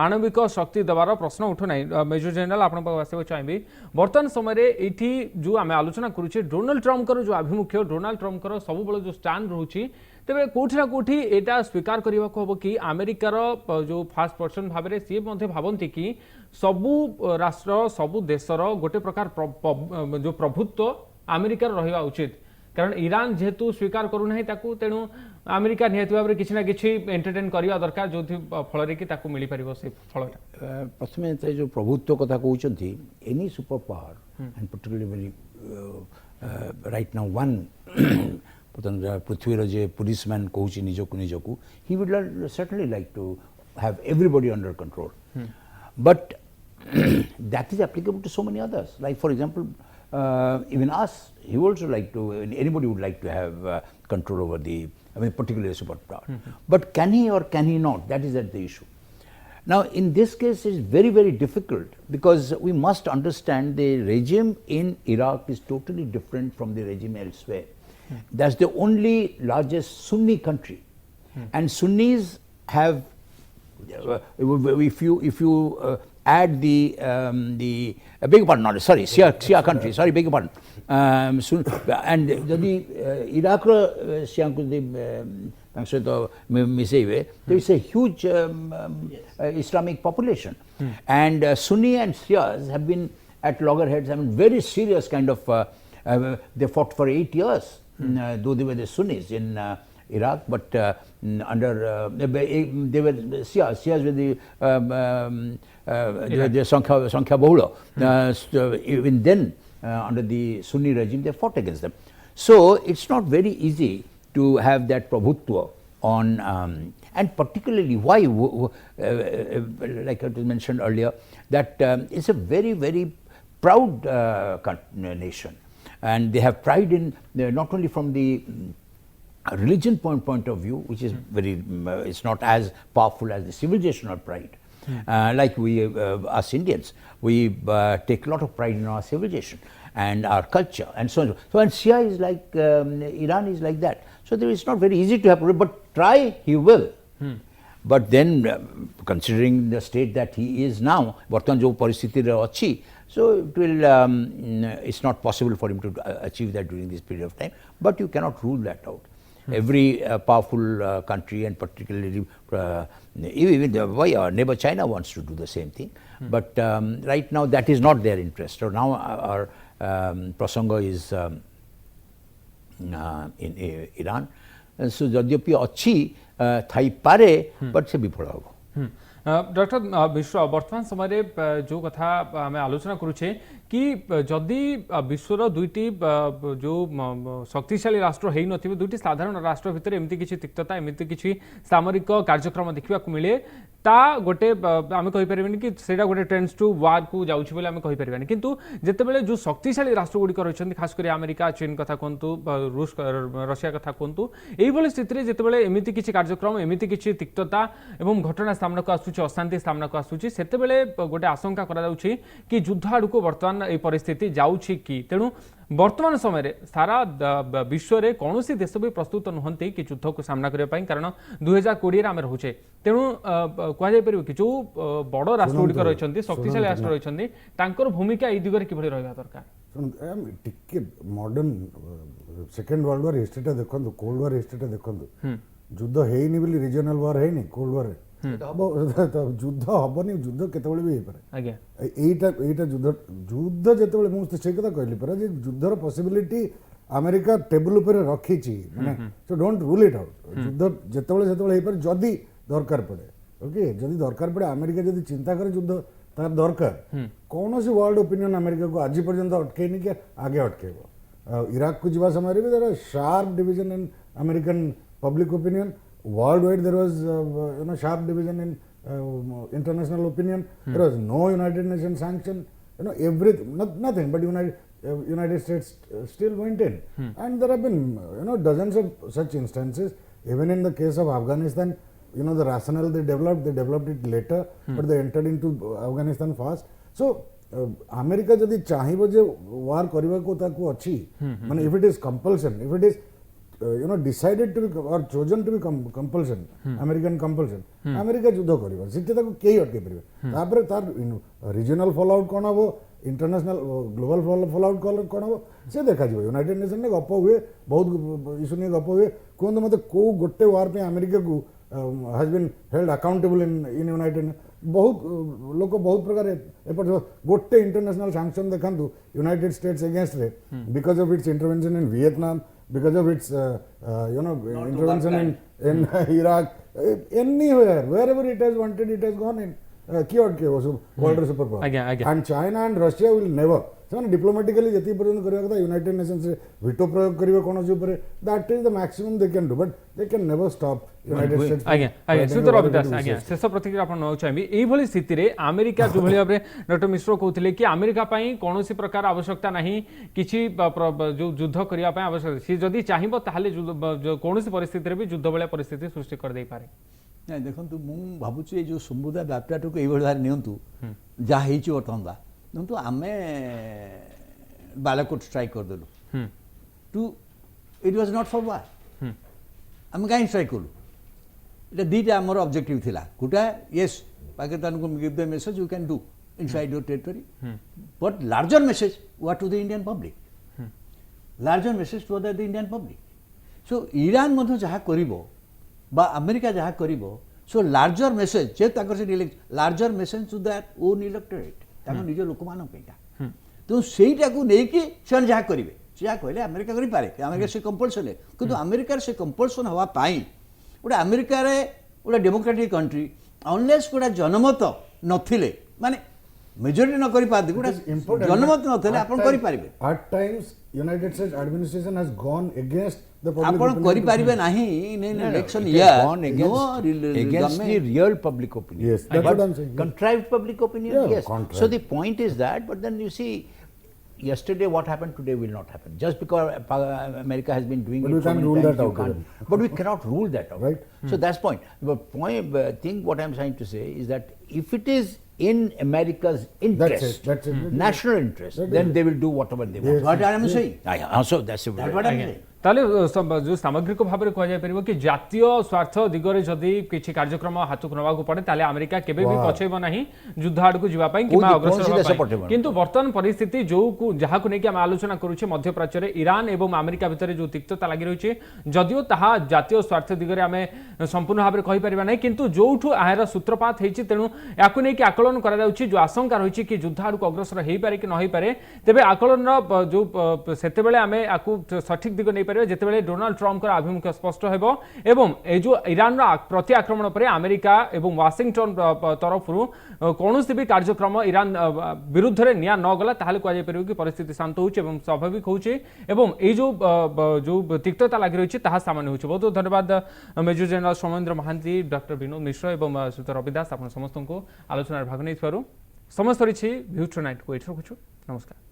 आणविक शक्ति देवार प्रश्न उठु नै मेजर जनरल आपण पासे चाहिए वर्तमान समय एठी जो आम आलोचना करुचे डोनाल्ड ट्रम्प जो आभिमुख्य डोनाल्ड ट्रम्प सब बड़े जो स्टैंड रोचे तेरे कौटी ना कौटी एटा स्वीकार करने को हम कि अमेरिकार जो फास्ट पर्सन भाव में सी भावती कि सबू राष्ट्र सबू देशर गोटे प्रकार जो प्रभुत्व अमेरिकार रहा उचित कारण ईरान जेहेतु स्वीकार करूना तेणु अमेरिका निहत भाव में किसी ना कि एंटरटेन करवा दरकार जो फल कि मिल पार से फल प्रथम जो प्रभुत्व कथा कहते any super power and particularly right now one पृथ्वीर जे पुलिसमैन कहूँ निजक he would certainly like to have everybody under control but that is applicable to so many others like for example even us he would also like to anybody would like to have control over the particularly superpower but can he or can he not that is the issue now in this case it's very very difficult because we must understand the regime in Iraq is totally different from the regime elsewhere that's the only largest Sunni country and Sunnis have if you add the beg pardon not sorry Shia country sorry beg pardon and the Iraq Shia को there is a huge Islamic population and Sunni and Shias have been at loggerheads. I mean very serious kind of they fought for 8 years though they were the Sunnis in Iraq but under they were Shias with the Sankhya Bahula even then under the Sunni regime they fought against them so it's not very easy to have that prabhutva on and particularly why like I mentioned earlier that it's a very very proud nation and they have pride in not only from the religion point of view which is very it's not as powerful as the civilizational pride like we us Indians we take a lot of pride in our civilization and our culture and so on so and Shia is like Iran is like that so there is not very easy to have but try he will but then considering the state that he is now bartan jo paristhiti re achi so it will it's not possible for him to achieve that during this period of time but you cannot rule that out every powerful country and particularly even why our neighbor China wants to do the same thing but right now that is not their interest so now our prasanga is in Iran so जद्यपि अच्छी Thai पारे but से विफल हो doctor विश्व वर्तमान समय जो कथा आम आलोचना करुचे कि जदि विश्वर दुईटी जो शक्तिशाली राष्ट्र हो नथिबे दुईटी साधारण राष्ट्र भितर एमती किछि तिक्तता एमती किछि सामरिक कार्यक्रम देखा मिले ता गोटे आम कहीपर कि सेटा गोटे ट्रेंड्स टू वार को जाऊँच बोले आम कहीपर किंतु जितेबाला जो शक्तिशाली राष्ट्र गुड़िक रही खासकर अमेरिका चीन कथा कहतु रूस रशिया कथा कहतु यही स्थिति जितेबाला एमती किसी कार्यक्रम एमती किसी तिक्तता और घटना सामना को आसूँ अशांति सामना को आसूँ से गोटे आशंका कि युद्ध आड़ को बर्तमान ये परिस्थिति जाऊँगी कि तेणु वर्तमान समय सारा विश्व में कौन देश भी प्रस्तुत नुहति कि युद्ध को सामना करने कारण 2020 आम रोचे तेणु कहुपर कि जो बड़ राष्ट्र गुड़िक रही शक्तिशाली राष्ट्र रही भूमिका ये दिगरे किभली रहा दरकार टिके मॉडर्न सेकेंड वर्ल्ड वार हिस्ट्रीटा देखंतु कोल्ड वार हिस्ट्रीटा देखंतु युद्ध हेनी बोली रीजनल वार हेनी कोल्ड वार युद्ध हबनी युद्ध केतेबेले भी हेपारे आज्ञा एटा युद्ध जेतेबेले मु से कथा कहली परा जे युद्धर पॉसिबिलिटी अमेरिका टेबल ऊपर रखीची माने so don't rule it out युद्ध जेतेबेले सेतेबेले हेपारे जदी दरकार पड़े ओके जदी दरकार पड़े अमेरिका जदी चिंता करे युद्ध तार दरकार कौन सी वर्ल्ड ओपिनियन अमेरिका को आज पर्यंत अटकेनी कि आगे अटकेबो इराक को जीवा समय भी there sharp division in American public opinion worldwide there was sharp division in international opinion there was no United Nations sanction everything nothing but United States still went in and there have been dozens of such instances even in the case of Afghanistan the rationale they developed it later but they entered into Afghanistan fast so America जदि चाहिबो जे वार करबा को ताकू अछि माने if it is compulsion if it is decided to be or chosen to be compulsion American compulsion America युद्ध करबा setae ताको केही अटके परबे तापर तार रीजनल फॉल आउट कोन हबो इंटरनेशनल ग्लोबल फॉल आउट कोन हबो से देखा जिवो यूनाइटेड नेशन ने गप हुए बहुत इशू ने गप हुए कोन मते को गोटे वार पे अमेरिका को has been held accountable in united बहुत लोक बहुत प्रकार एपट गोटे इंटरनेशनल सैंक्शन देखंतु यूनाइटेड स्टेट्स अगेंस्ट रे because of its intervention in Vietnam because of its intervention in Iraq anywhere wherever it has wanted it has gone in cured ke world superpower and China and Russia will never ସେମାନେ diplomatically जति पर्यंत करबा कथा United Nations रे veto प्रयोग करिवे कोनोसी ऊपर that is the maximum they can do but they can never stop United states आज्ञा सुंदर अभिदास आज्ञा शेष प्रतिक्रिया आपण नौ चाहबी एई भली स्थिति रे अमेरिका जो भली भाबरे डॉक्टर मिश्र कहउथिले कि अमेरिका पई कोनोसी प्रकार आवश्यकता नाही किछि जो युद्ध करिया पई आवश्यक सी जदी चाहिबो ताहाले कोनोसी परिस्थिति रे भी युद्ध भलिया परिस्थिति सृष्टि कर देई पारे नहीं देखंतु मु भाबुची जो समुदाय व्यापारटू को एई भली नियंतु जा हेची वर्तमान तो आम बालाकोट स्ट्राइक करदेलु to it was not for war आम कहीं स्ट्राइक कलु ये दीटा आमर ऑब्जेक्टिव थिला गोटा यस पाकिस्तान को give the message you can do inside your territory but larger message what to the Indian public larger message to the Indian public so Iran मध्य जहाँ करिवो बा अमेरिका जहाँ करिवो सो लार्जर मेसेज जे ताकर से larger message to that own electorate निज लोक मान तो सहीटा को लेकिन से जहाँ करेंगे जहाँ कहले अमेरिका करें अमेरिका से कंपलसन है किंतु अमेरिका से कंपलसन हाँपाई गोटे अमेरिका गोटे डेमोक्रेटिक कंट्री अनलेस गोटे जनमत नथिले माने मेजोरिटी न करि पादि गोटे जनमत नथिले आपण करि पारिबे at times United States administration has gone against the public आपण करि पारिबे नाही in election year gone against the real public opinion yes that's what I'm saying contrived public opinion yeah, yes contrived. so the point is that but then you see yesterday what happened today will not happen just because America has been doing but it we can't rule that out but we cannot rule that out right so that's point thing what I'm trying to say is that if it is in America's interest that's it. National interest then they will do whatever they want what I am saying so that's what I am saying ताले जो सामग्रिक भाव में कह जाय कि जातीय स्वार्थ दिगरे जदि किछि कार्यक्रम हाथ नवा को पड़े ताले अमेरिका केबे भी पछेब नाही युद्ध आड़ को जीवा पई किबा अग्रसर होबा किंतु वर्तमान परिस्थिति जो को जहा को नै कि हम आलोचना करूछे मध्य प्राच्य रे ईरान एवं अमेरिका भितर जो तिक्तता लागि रहिছে जदियो ताहा जातीय स्वार्थ दिगरे हमें संपूर्ण भाव में कहि परिबा नै किंतु जोठु आहार सूत्रपात हेछि तेनु याकु नै कि आकलन करा जाउछि जो आशंका रहिछि कि युद्ध आड़ को अग्रसर हेई पारे कि न हेई पारे तेबे आकलन जो सेते बेले हमें आकु सठिक दिग नै पारे जितेबाला डोनाल्ड ट्रम्प आभिमुख्य स्पष्ट हेबो एवं ए जो ईरान प्रति आक्रमण पर अमेरिका एवं वाशिंगटन तरफ कौन भी कार्यक्रम ईरान विरुद्ध में निया न गला ताहले कह पारे कि परिस्थिति शांत होउछि एवं स्वाभाविक होउछि एवं ए जो तिक्तता लागि रही ताहा सामान्य होउछि। बहुत धन्यवाद major general Soumendra Mohanty, doctor Vinod Mishra एवं श्रीयुत रवि दास आपण समस्त को आलोचना भाग नहीं समस्त रही भ्यूज टुनाइट को एठर रखुछु। नमस्कार।